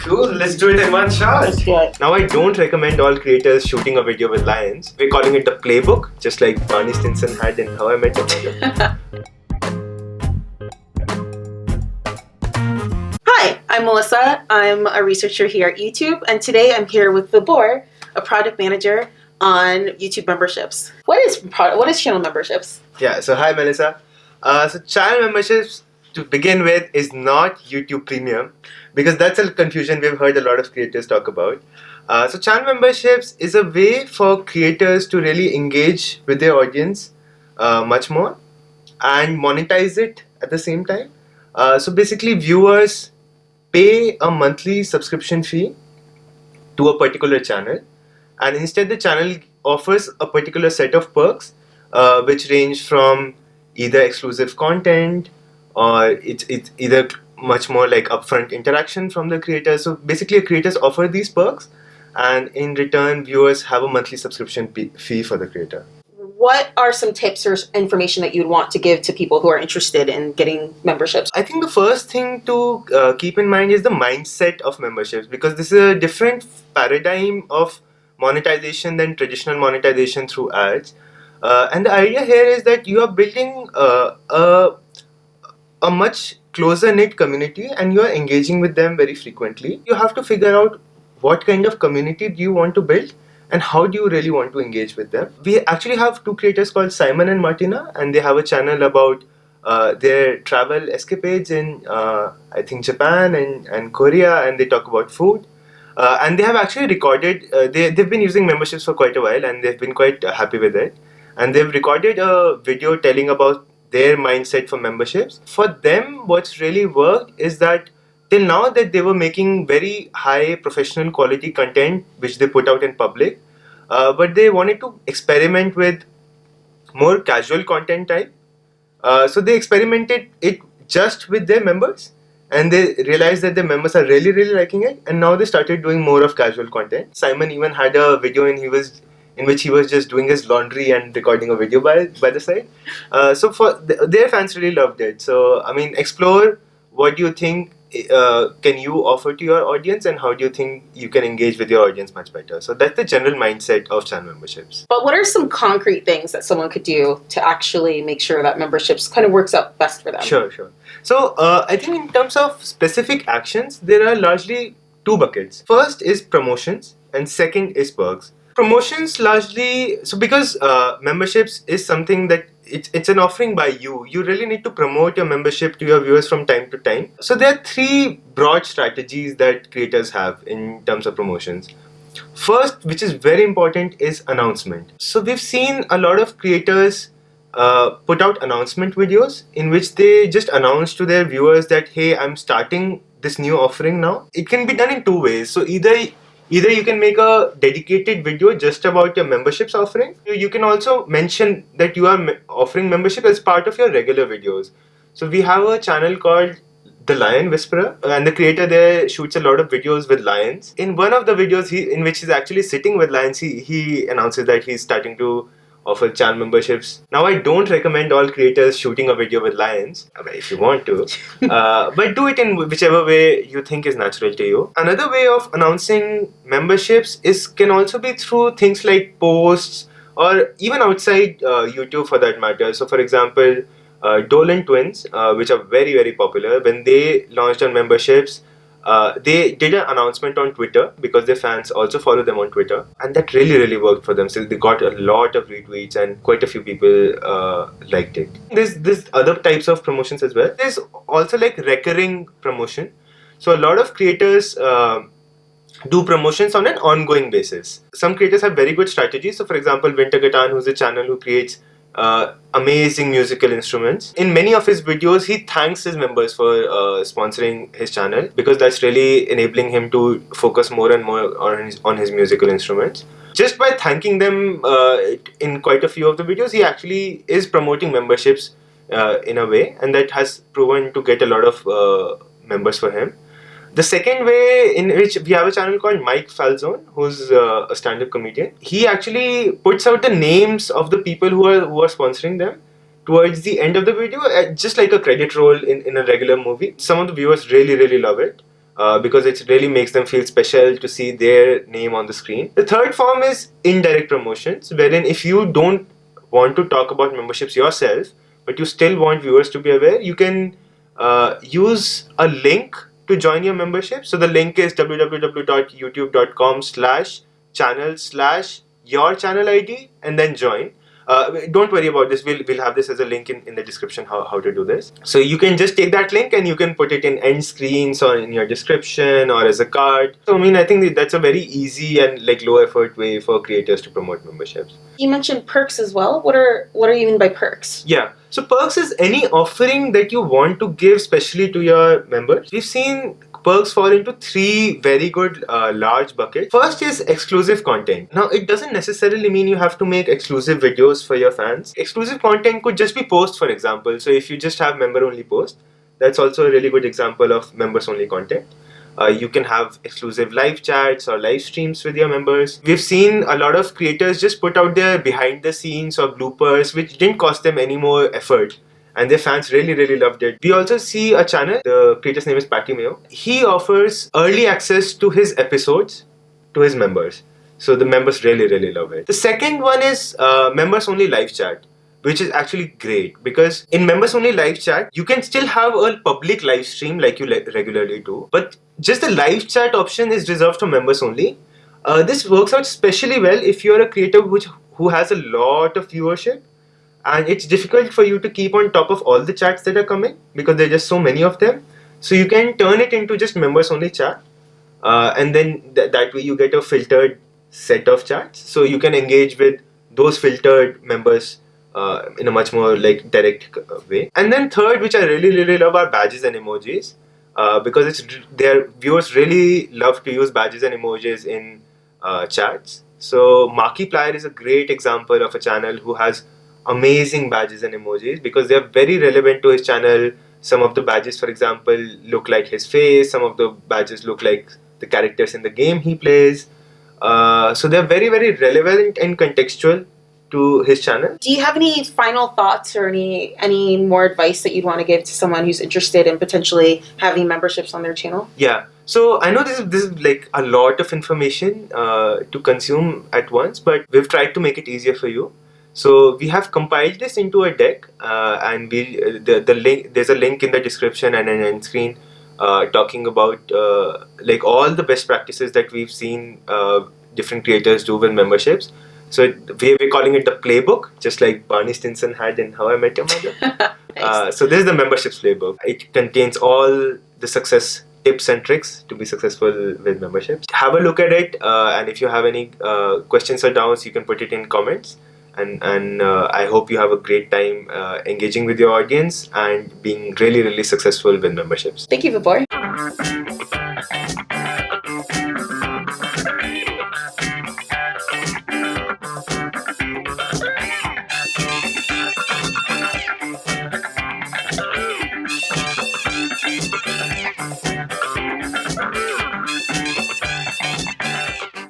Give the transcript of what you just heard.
Cool, let's do it in one shot. Let's do it. Now, I don't recommend all creators shooting a video with lions. We're calling it the playbook, just like Barney Stinson had in How I Met Your Mother. Hi, I'm Melissa. I'm a researcher here at YouTube, and today I'm here with Vibor, a product manager on YouTube memberships. What is channel memberships? Yeah, so hi Melissa. So channel memberships, to begin with, is not YouTube Premium, because that's a confusion we've heard a lot of creators talk about. So channel memberships is a way for creators to really engage with their audience much more and monetize it at the same time. So basically, viewers pay a monthly subscription fee to a particular channel, and instead the channel offers a particular set of perks which range from either exclusive content or it's either much more like upfront interaction from the creators. So basically, creators offer these perks, and in return viewers have a monthly subscription fee for the creator. What are some tips or information that you'd want to give to people who are interested in getting memberships? I think the first thing to keep in mind is the mindset of memberships, because this is a different paradigm of monetization than traditional monetization through ads. And the idea here is that you are building a much closer knit community and you are engaging with them very frequently. You have to figure out what kind of community do you want to build and how do you really want to engage with them. We actually have two creators called Simon and Martina, and they have a channel about their travel escapades in I think Japan and Korea, and they talk about food. And they have actually recorded, they've been using memberships for quite a while and they've been quite happy with it. And they've recorded a video telling about their mindset for memberships. For them, what's really worked is that till now that they were making very high professional quality content which they put out in public, but they wanted to experiment with more casual content type. So they experimented it just with their members, and they realized that their members are really liking it, and now they started doing more of casual content. Simon even had a video in which he was just doing his laundry and recording a video by the side. So for their fans really loved it. So I mean, explore what do you think can you offer to your audience, and how do you think you can engage with your audience much better. So that's the general mindset of channel memberships. But what are some concrete things that someone could do to actually make sure that memberships kind of works out best for them? Sure. So I think in terms of specific actions, there are largely two buckets. First is promotions and second is perks. Promotions largely, so because memberships is something that it's an offering by you really need to promote your membership to your viewers from time to time. So there are three broad strategies that creators have in terms of promotions. First, which is very important, is announcement. So we've seen a lot of creators put out announcement videos in which they just announce to their viewers that, hey, I'm starting this new offering now. It can be done in two ways. So either you can make a dedicated video just about your memberships offering. You can also mention that you are offering membership as part of your regular videos. So we have a channel called The Lion Whisperer, and the creator there shoots a lot of videos with lions. In one of the videos in which he's actually sitting with lions, he announces that he's starting to offer channel memberships. Now, I don't recommend all creators shooting a video with lions, if you want to, but do it in whichever way you think is natural to you. Another way of announcing memberships can also be through things like posts or even outside YouTube for that matter. So for example, Dolan Twins, which are very popular, when they launched on memberships, they did an announcement on Twitter because their fans also follow them on Twitter, and that really worked for them. So they got a lot of retweets and quite a few people liked it. There's other types of promotions as well. There's also like recurring promotion. So a lot of creators do promotions on an ongoing basis. Some creators have very good strategies. So for example, Winter Gatan, who's a channel who creates amazing musical instruments. In many of his videos, he thanks his members for sponsoring his channel, because that's really enabling him to focus more and more on his musical instruments. Just by thanking them in quite a few of the videos, he actually is promoting memberships in a way, and that has proven to get a lot of members for him. The second way in which we have a channel called Mike Falzone, who's a stand-up comedian. He actually puts out the names of the people who are sponsoring them towards the end of the video, just like a credit roll in a regular movie. Some of the viewers really love it. because it really makes them feel special to see their name on the screen. The third form is indirect promotions, wherein if you don't want to talk about memberships yourself, but you still want viewers to be aware, you can use a link to join your membership. So the link is www.youtube.com/channel/your channel ID and then join. Don't worry about this. We'll have this as a link in the description how to do this. So you can just take that link and you can put it in end screens or in your description or as a card. So I think that's a very easy and low effort way for creators to promote memberships. You mentioned perks as well. What are you mean by perks? Yeah. So perks is any offering that you want to give specially to your members. We've seen perks fall into three very good large buckets. First is exclusive content. Now it doesn't necessarily mean you have to make exclusive videos for your fans. Exclusive content could just be posts, for example. So if you just have member only posts, that's also a really good example of members only content. You can have exclusive live chats or live streams with your members. We've seen a lot of creators just put out their behind the scenes or bloopers, which didn't cost them any more effort, and their fans really loved it. We also see a channel, the creator's name is Patty Mayo. He offers early access to his episodes to his members. So the members really love it. The second one is members only live chat, which is actually great because in members only live chat, you can still have a public live stream like you regularly do, but just the live chat option is reserved for members only. This works out especially well if you're a creator who has a lot of viewership and it's difficult for you to keep on top of all the chats that are coming because there are just so many of them. So you can turn it into just members only chat, and then that way you get a filtered set of chats, so you can engage with those filtered members in a much more direct way. And then third, which I really love, are badges and emojis, because their viewers really love to use badges and emojis in chats. So Markiplier is a great example of a channel who has amazing badges and emojis because they are very relevant to his channel. Some of the badges, for example, look like his face. Some of the badges look like the characters in the game he plays. So they're very relevant and contextual to his channel. Do you have any final thoughts or any more advice that you'd want to give to someone who's interested in potentially having memberships on their channel? Yeah. So I know this is like a lot of information to consume at once, but we've tried to make it easier for you. So we have compiled this into a deck, and the link, there's a link in the description and an end screen talking about all the best practices that we've seen different creators do with memberships. So we're calling it the playbook, just like Barney Stinson had in How I Met Your Mother. Nice. So this is the memberships playbook. It contains all the success tips and tricks to be successful with memberships. Have a look at it, and if you have any questions or doubts, you can put it in comments. And I hope you have a great time engaging with your audience and being really successful with memberships. Thank you, Vibor.